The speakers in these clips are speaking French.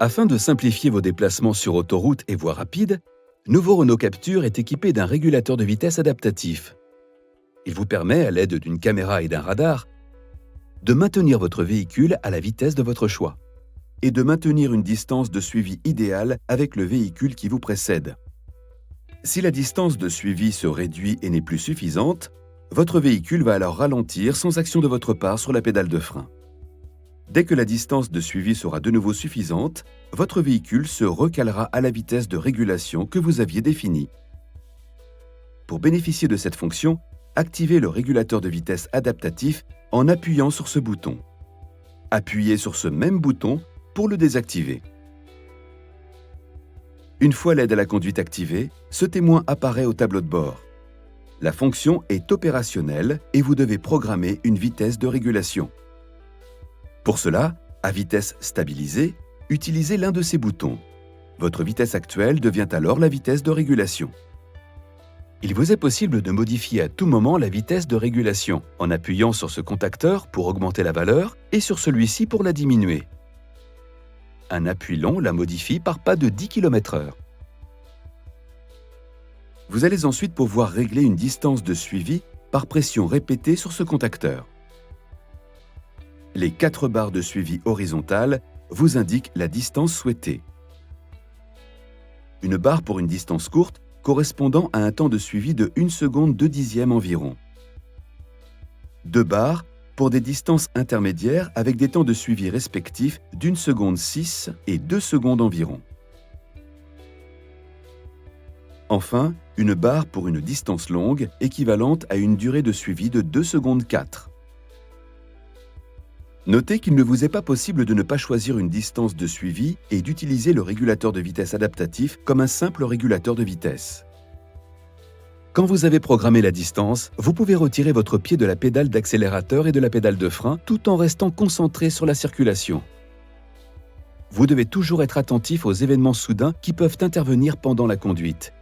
Afin de simplifier vos déplacements sur autoroute et voies rapides, nouveau Renault Captur est équipé d'un régulateur de vitesse adaptatif. Il vous permet, à l'aide d'une caméra et d'un radar, de maintenir votre véhicule à la vitesse de votre choix et de maintenir une distance de suivi idéale avec le véhicule qui vous précède. Si la distance de suivi se réduit et n'est plus suffisante, votre véhicule va alors ralentir sans action de votre part sur la pédale de frein. Dès que la distance de suivi sera de nouveau suffisante, votre véhicule se recalera à la vitesse de régulation que vous aviez définie. Pour bénéficier de cette fonction, activez le régulateur de vitesse adaptatif en appuyant sur ce bouton. Appuyez sur ce même bouton pour le désactiver. Une fois l'aide à la conduite activée, ce témoin apparaît au tableau de bord. La fonction est opérationnelle et vous devez programmer une vitesse de régulation. Pour cela, à vitesse stabilisée, utilisez l'un de ces boutons. Votre vitesse actuelle devient alors la vitesse de régulation. Il vous est possible de modifier à tout moment la vitesse de régulation en appuyant sur ce contacteur pour augmenter la valeur et sur celui-ci pour la diminuer. Un appui long la modifie par pas de 10 km/h. Vous allez ensuite pouvoir régler une distance de suivi par pression répétée sur ce contacteur. Les 4 barres de suivi horizontales vous indiquent la distance souhaitée. Une barre pour une distance courte correspondant à un temps de suivi de 1 seconde 2 dixièmes environ. 2 barres pour des distances intermédiaires avec des temps de suivi respectifs d'1 seconde 6 et 2 secondes environ. Enfin, une barre pour une distance longue équivalente à une durée de suivi de 2 secondes 4. Notez qu'il ne vous est pas possible de ne pas choisir une distance de suivi et d'utiliser le régulateur de vitesse adaptatif comme un simple régulateur de vitesse. Quand vous avez programmé la distance, vous pouvez retirer votre pied de la pédale d'accélérateur et de la pédale de frein tout en restant concentré sur la circulation. Vous devez toujours être attentif aux événements soudains qui peuvent intervenir pendant la conduite.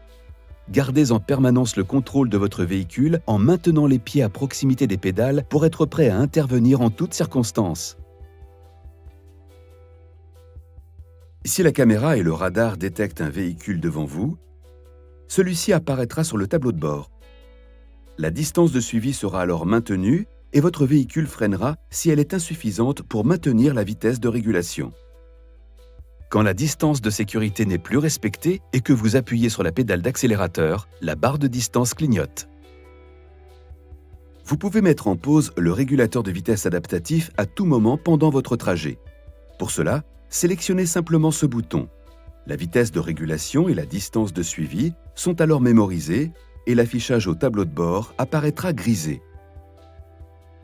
Gardez en permanence le contrôle de votre véhicule en maintenant les pieds à proximité des pédales pour être prêt à intervenir en toutes circonstances. Si la caméra et le radar détectent un véhicule devant vous, celui-ci apparaîtra sur le tableau de bord. La distance de suivi sera alors maintenue et votre véhicule freinera si elle est insuffisante pour maintenir la vitesse de régulation. Quand la distance de sécurité n'est plus respectée et que vous appuyez sur la pédale d'accélérateur, la barre de distance clignote. Vous pouvez mettre en pause le régulateur de vitesse adaptatif à tout moment pendant votre trajet. Pour cela, sélectionnez simplement ce bouton. La vitesse de régulation et la distance de suivi sont alors mémorisées et l'affichage au tableau de bord apparaîtra grisé.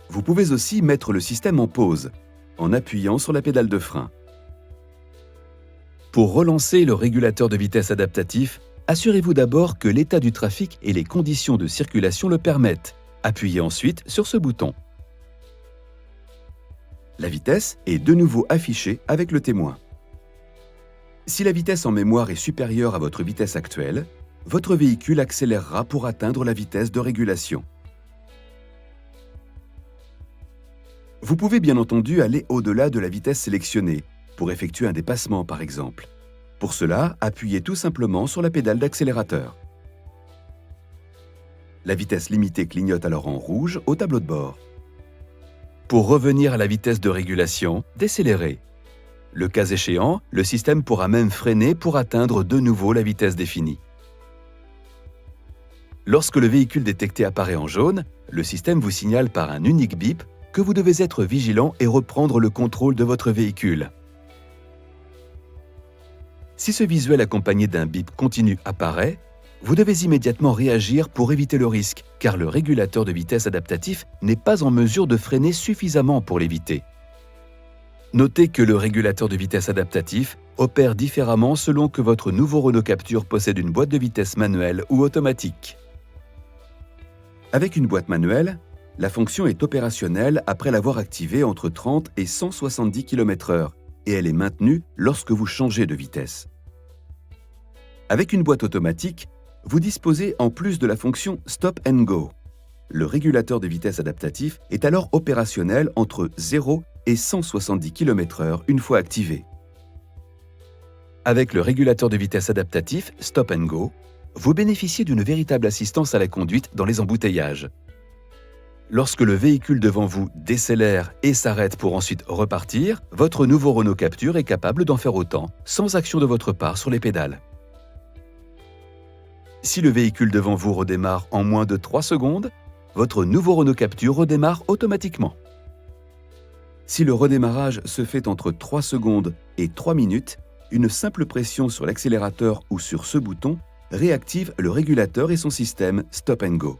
Vous pouvez aussi mettre le système en pause en appuyant sur la pédale de frein. Pour relancer le régulateur de vitesse adaptatif, assurez-vous d'abord que l'état du trafic et les conditions de circulation le permettent. Appuyez ensuite sur ce bouton. La vitesse est de nouveau affichée avec le témoin. Si la vitesse en mémoire est supérieure à votre vitesse actuelle, votre véhicule accélérera pour atteindre la vitesse de régulation. Vous pouvez bien entendu aller au-delà de la vitesse sélectionnée, pour effectuer un dépassement par exemple. Pour cela, appuyez tout simplement sur la pédale d'accélérateur. La vitesse limitée clignote alors en rouge au tableau de bord. Pour revenir à la vitesse de régulation, décélérez. Le cas échéant, le système pourra même freiner pour atteindre de nouveau la vitesse définie. Lorsque le véhicule détecté apparaît en jaune, le système vous signale par un unique bip que vous devez être vigilant et reprendre le contrôle de votre véhicule. Si ce visuel accompagné d'un bip continu apparaît, vous devez immédiatement réagir pour éviter le risque, car le régulateur de vitesse adaptatif n'est pas en mesure de freiner suffisamment pour l'éviter. Notez que le régulateur de vitesse adaptatif opère différemment selon que votre nouveau Renault Captur possède une boîte de vitesse manuelle ou automatique. Avec une boîte manuelle, la fonction est opérationnelle après l'avoir activée entre 30 et 170 km/h et elle est maintenue lorsque vous changez de vitesse. Avec une boîte automatique, vous disposez en plus de la fonction Stop and Go. Le régulateur de vitesse adaptatif est alors opérationnel entre 0 et 170 km/h une fois activé. Avec le régulateur de vitesse adaptatif Stop and Go, vous bénéficiez d'une véritable assistance à la conduite dans les embouteillages. Lorsque le véhicule devant vous décélère et s'arrête pour ensuite repartir, votre nouveau Renault Captur est capable d'en faire autant, sans action de votre part sur les pédales. Si le véhicule devant vous redémarre en moins de 3 secondes, votre nouveau Renault Captur redémarre automatiquement. Si le redémarrage se fait entre 3 secondes et 3 minutes, une simple pression sur l'accélérateur ou sur ce bouton réactive le régulateur et son système Stop and Go.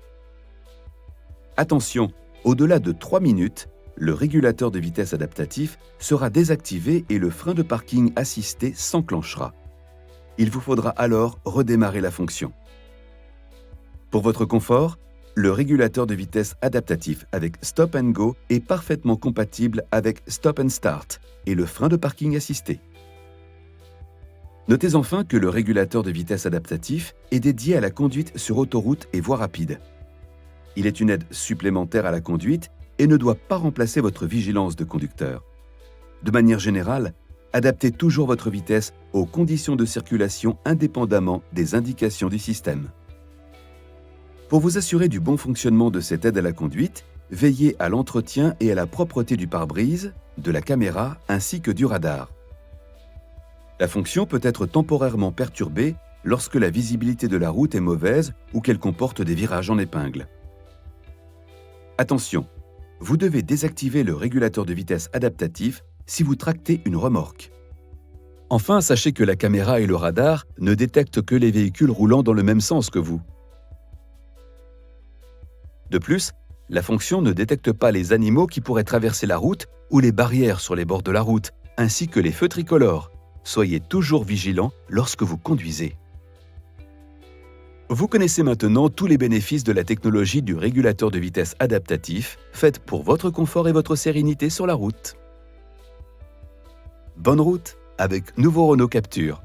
Attention, au-delà de 3 minutes, le régulateur de vitesse adaptatif sera désactivé et le frein de parking assisté s'enclenchera. Il vous faudra alors redémarrer la fonction. Pour votre confort, le régulateur de vitesse adaptatif avec Stop and Go est parfaitement compatible avec Stop and Start et le frein de parking assisté. Notez enfin que le régulateur de vitesse adaptatif est dédié à la conduite sur autoroute et voies rapides. Il est une aide supplémentaire à la conduite et ne doit pas remplacer votre vigilance de conducteur. De manière générale, adaptez toujours votre vitesse aux conditions de circulation indépendamment des indications du système. Pour vous assurer du bon fonctionnement de cette aide à la conduite, veillez à l'entretien et à la propreté du pare-brise, de la caméra ainsi que du radar. La fonction peut être temporairement perturbée lorsque la visibilité de la route est mauvaise ou qu'elle comporte des virages en épingle. Attention, vous devez désactiver le régulateur de vitesse adaptatif si vous tractez une remorque. Enfin, sachez que la caméra et le radar ne détectent que les véhicules roulant dans le même sens que vous. De plus, la fonction ne détecte pas les animaux qui pourraient traverser la route ou les barrières sur les bords de la route, ainsi que les feux tricolores. Soyez toujours vigilant lorsque vous conduisez. Vous connaissez maintenant tous les bénéfices de la technologie du régulateur de vitesse adaptatif, faite pour votre confort et votre sérénité sur la route. Bonne route avec nouveau Renault Captur.